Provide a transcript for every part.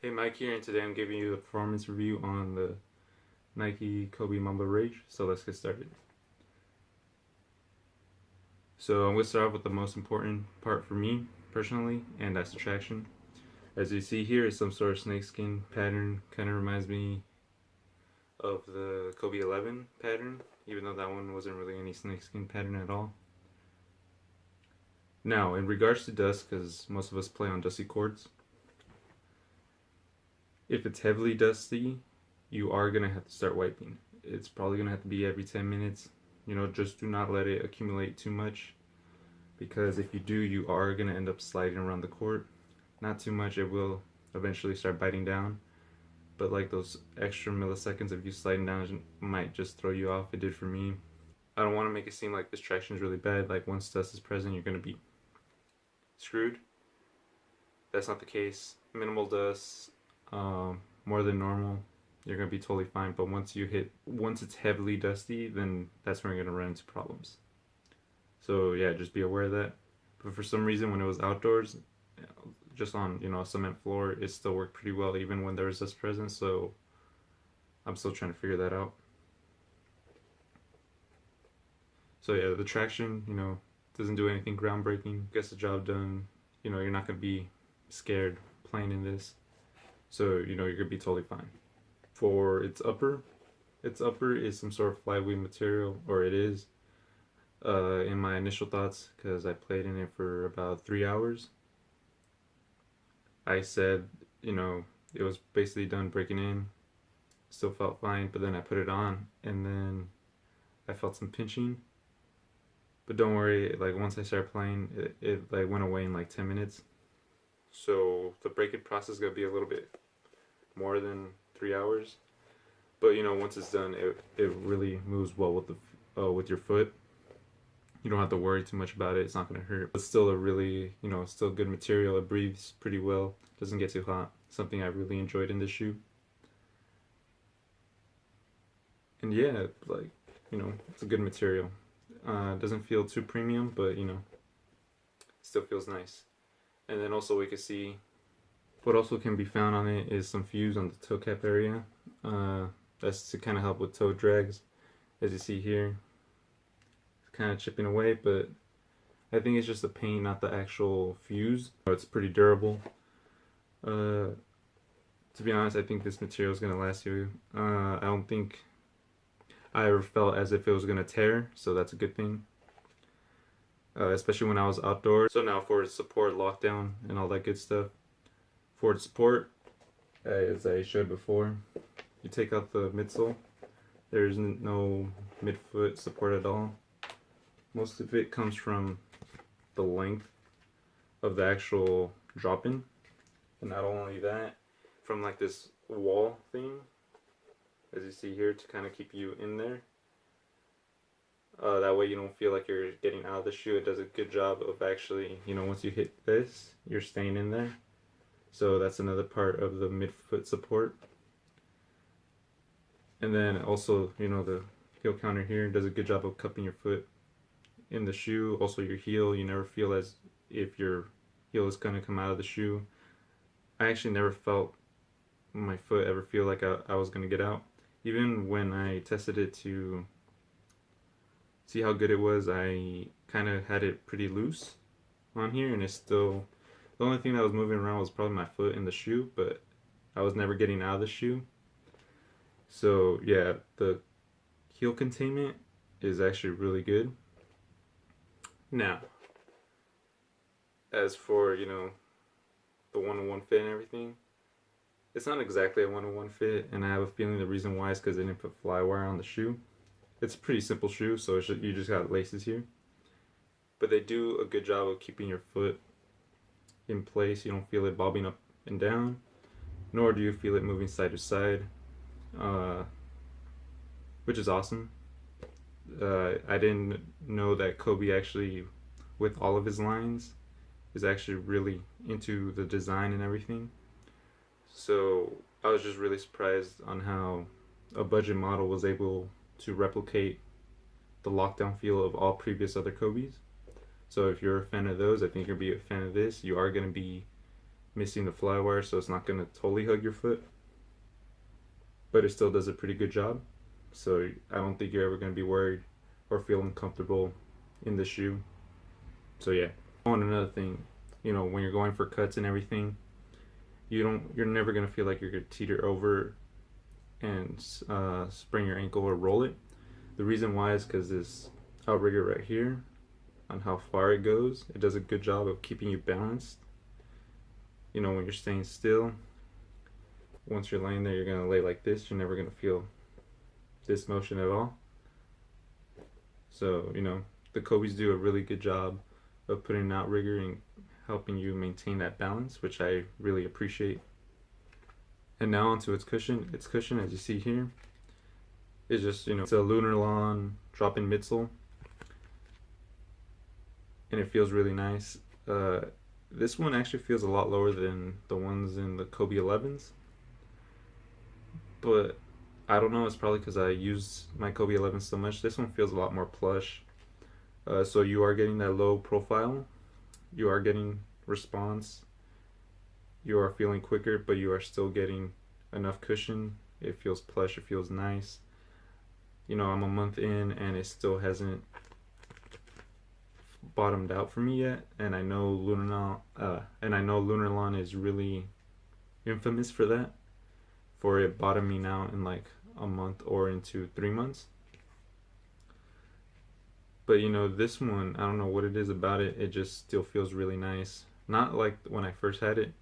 Hey, Mike here, and today I'm giving you the performance review on the Nike Kobe Mamba Rage. So let's get started. So I'm going to start off with the most important part for me personally, and that's the traction. As you see here, it's some sort of snakeskin pattern. Kind of reminds me of the Kobe 11 pattern, even though that one wasn't really any snakeskin pattern at all. Now, in regards to dust, because most of us play on dusty courts, if it's heavily dusty, you are going to have to start wiping. It's probably going to have to be every 10 minutes. Just do not let it accumulate too much, because if you do, you are going to end up sliding around the court. Not too much, it will eventually start biting down, but like those extra milliseconds of you sliding down might just throw you off. It did for me. I don't want to make it seem like this traction is really bad, like once dust is present, you're going to be screwed. That's not the case. Minimal dust, more than normal, you're gonna be totally fine. But once it's heavily dusty, then that's when you're gonna run into problems. So yeah, just be aware of that. But for some reason, when it was outdoors, just on a cement floor, it still worked pretty well even when there was dust present. So I'm still trying to figure that out. So yeah, the traction, doesn't do anything groundbreaking. Gets the job done. You're not gonna be scared playing in this. So you're gonna be totally fine. For its upper is some sort of flywheel material, or it is. In my initial thoughts, because I played in it for about 3 hours, I said, it was basically done breaking in. Still felt fine, but then I put it on, and then I felt some pinching. But don't worry, like once I started playing, it like went away in like 10 minutes. So the break-in process is gonna be a little bit more than 3 hours. But once it's done, it really moves well with your foot. You don't have to worry too much about it. It's not gonna hurt. It's still a really still good material. It breathes pretty well. Doesn't get too hot. Something I really enjoyed in this shoe. And yeah, like it's a good material. Doesn't feel too premium, but still feels nice. And then also we can see what also can be found on it is some fuse on the toe cap area. That's to kind of help with toe drags. As you see here, it's kind of chipping away, but I think it's just the paint, not the actual fuse. It's pretty durable. To be honest, I think this material is going to last you. I don't think I ever felt as if it was going to tear, so that's a good thing. Especially when I was outdoors. So now for its support, lockdown, and all that good stuff. For its support, as I showed before, you take out the midsole. There's no midfoot support at all. Most of it comes from the length of the actual drop-in. And not only that, from like this wall thing, as you see here, to kind of keep you in there. That way you don't feel like you're getting out of the shoe. It does a good job of actually, once you hit this, you're staying in there. So that's another part of the midfoot support. And then also, the heel counter here does a good job of cupping your foot in the shoe. Also your heel, you never feel as if your heel is going to come out of the shoe. I actually never felt my foot ever feel like I was going to get out. Even when I tested it to see how good it was, I kind of had it pretty loose on here, and it's still, the only thing that was moving around was probably my foot in the shoe, but I was never getting out of the shoe. So yeah, the heel containment is actually really good. Now, as for, the one-on-one fit and everything, it's not exactly a one-on-one fit, and I have a feeling the reason why is because they didn't put fly wire on the shoe. It's a pretty simple shoe, so you just got laces here. But they do a good job of keeping your foot in place. You don't feel it bobbing up and down, nor do you feel it moving side to side, which is awesome. I didn't know that Kobe actually, with all of his lines, is actually really into the design and everything. So I was just really surprised on how a budget model was able to replicate the lockdown feel of all previous other Kobes. So if you're a fan of those, I think you'll be a fan of this. You are going to be missing the fly wire, so it's not gonna totally hug your foot, but it still does a pretty good job. So I don't think you're ever gonna be worried or feel uncomfortable in the shoe. So yeah. On another thing, when you're going for cuts and everything, you're never gonna feel like you're gonna teeter over and sprain your ankle or roll it. The reason why is because this outrigger right here, on how far it goes, it does a good job of keeping you balanced. When you're staying still, once you're laying there, you're gonna lay like this. You're never gonna feel this motion at all. So the Kobe's do a really good job of putting an outrigger and helping you maintain that balance, which I really appreciate. And now onto its cushion. Its cushion, as you see here, is just it's a Lunarlon drop-in midsole, and it feels really nice. This one actually feels a lot lower than the ones in the Kobe 11s, but I don't know, it's probably because I use my Kobe 11 so much. This one feels a lot more plush. So you are getting that low profile, you are getting response, you are feeling quicker, but you are still getting enough cushion. It feels plush, it feels nice. I'm a month in and it still hasn't bottomed out for me yet, and I know Lunarlon is really infamous for that, for it bottoming out in like a month or into 3 months. But this one, I don't know what it is about it, it just still feels really nice. Not like when I first had it,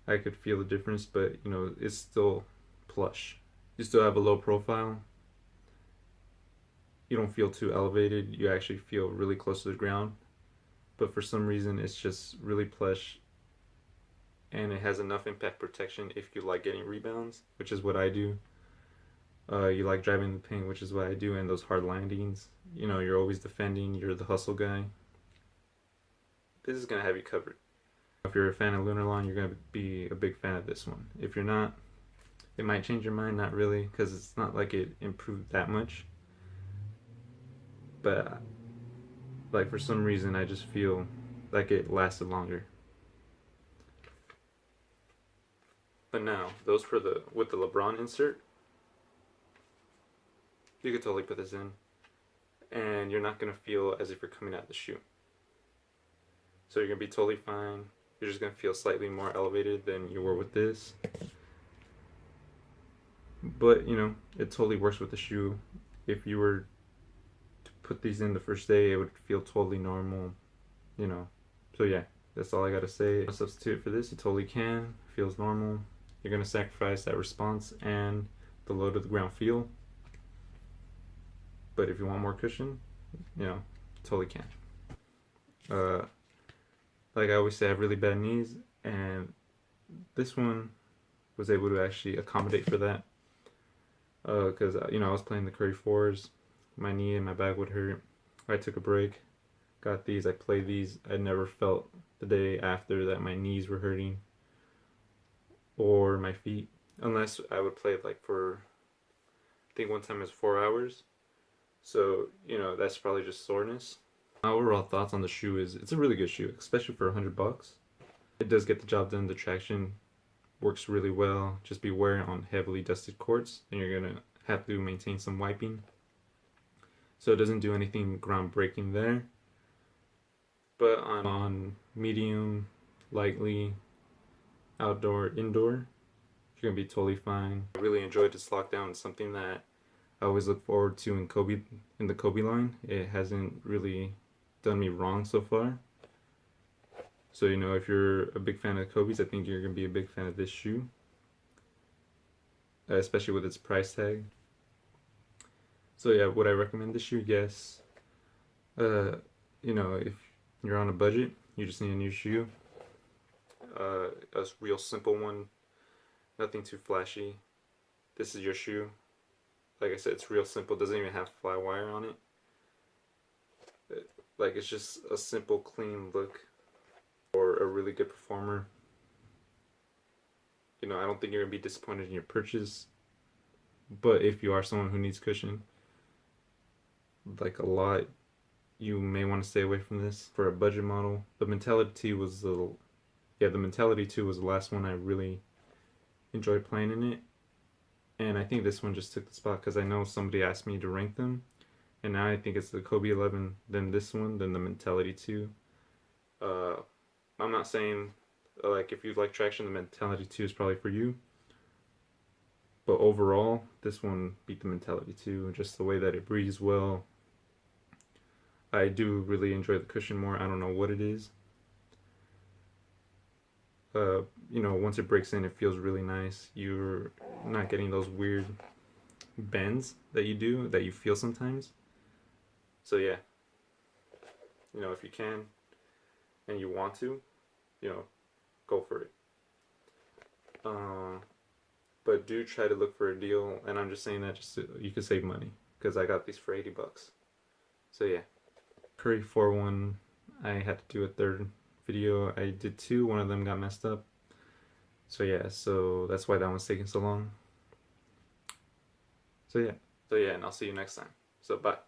I could feel the difference, but it's still plush. You still have a low profile. You don't feel too elevated, you actually feel really close to the ground. But for some reason, it's just really plush, and it has enough impact protection if you like getting rebounds, which is what I do. You like driving the paint, which is what I do, and those hard landings. You're always defending, you're the hustle guy. This is going to have you covered. If you're a fan of Lunarlon, you're going to be a big fan of this one. If you're not, it might change your mind, not really, because it's not like it improved that much. But like for some reason, I just feel like it lasted longer. But now, those with the LeBron insert, you could totally put this in, and you're not gonna feel as if you're coming out of the shoe. So you're gonna be totally fine. You're just gonna feel slightly more elevated than you were with this. But it totally works with the shoe. If you were to put these in the first day, it would feel totally normal. So yeah, that's all I gotta say. Substitute for this, you totally can. Feels normal. You're gonna sacrifice that response and the low to the ground feel. But if you want more cushion, totally can. Like I always say, I have really bad knees, and this one was able to actually accommodate for that. Because I was playing the Curry 4s, my knee and my back would hurt. I took a break, got these, I played these. I never felt the day after that my knees were hurting or my feet, unless I would play it like for, I think one time it was 4 hours. So that's probably just soreness. My overall thoughts on the shoe is it's a really good shoe, especially for $100. It does get the job done. The traction works really well. Just be wearing on heavily dusted courts, and you're gonna have to maintain some wiping. So it doesn't do anything groundbreaking there. But on medium, lightly, outdoor, indoor, you're gonna be totally fine. I really enjoyed this lockdown. It's something that I always look forward to in the Kobe line. It hasn't really done me wrong so far. So if you're a big fan of Kobe's, I think you're gonna be a big fan of this shoe, especially with its price tag. So yeah, would I recommend this shoe? Yes. If you're on a budget, you just need a new shoe. A real simple one, nothing too flashy. This is your shoe. Like I said, it's real simple. Doesn't even have fly wire on it. Like it's just a simple, clean look for a really good performer. I don't think you're gonna be disappointed in your purchase. But if you are someone who needs cushion, like a lot, you may want to stay away from this. For a budget model, the mentality was a little yeah, the Mentality 2 was the last one I really enjoyed playing in it. And I think this one just took the spot because I know somebody asked me to rank them. And now I think it's the Kobe 11, then this one, then the Mentality 2. Uh, I'm not saying, like, if you like traction, the Mentality 2 is probably for you. But overall, this one beat the Mentality 2. Just the way that it breathes well. I do really enjoy the cushion more. I don't know what it is. Once it breaks in, it feels really nice. You're not getting those weird bends that you feel sometimes. So yeah, if you can and you want to, go for it. But do try to look for a deal, and I'm just saying that just so you can save money because I got these for $80. So yeah, Curry 4-1. I had to do a third video. I did two. One of them got messed up. So yeah, so that's why that one's taking so long. So yeah, and I'll see you next time. So bye.